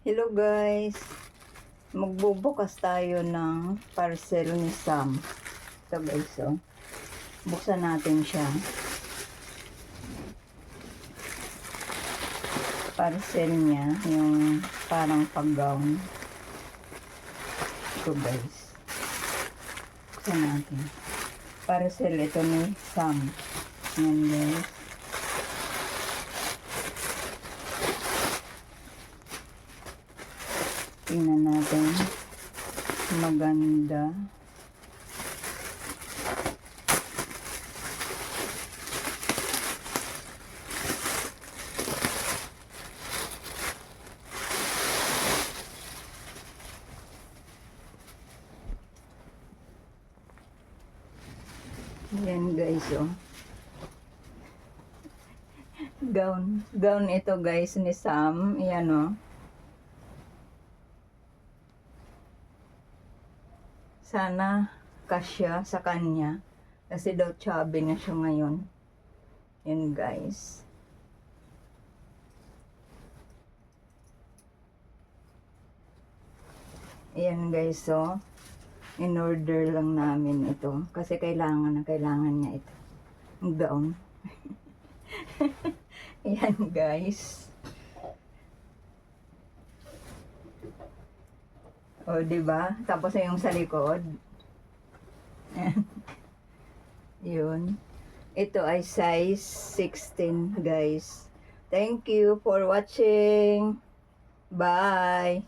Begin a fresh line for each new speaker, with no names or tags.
Hello guys, magbubukas tayo ng parcel ni Sam. Ito guys, oh. Buksan natin siya. Parcel niya, yung parang pag-gown. Ito guys. Buksan natin. Parcel ito ni Sam. Yan guys. Tingnan natin. Maganda. Yan guys, oh. Gown ito guys ni Sam. Yan, oh. Sana kasya sa kanya. Kasi daw chubby na siya ngayon. Yan guys. Yan guys, so in order lang namin ito. Kasi kailangan niya ito. Ang gown. Yan guys. O, diba? Tapos yung sa likod. Yun. Ito ay size 16, guys. Thank you for watching. Bye!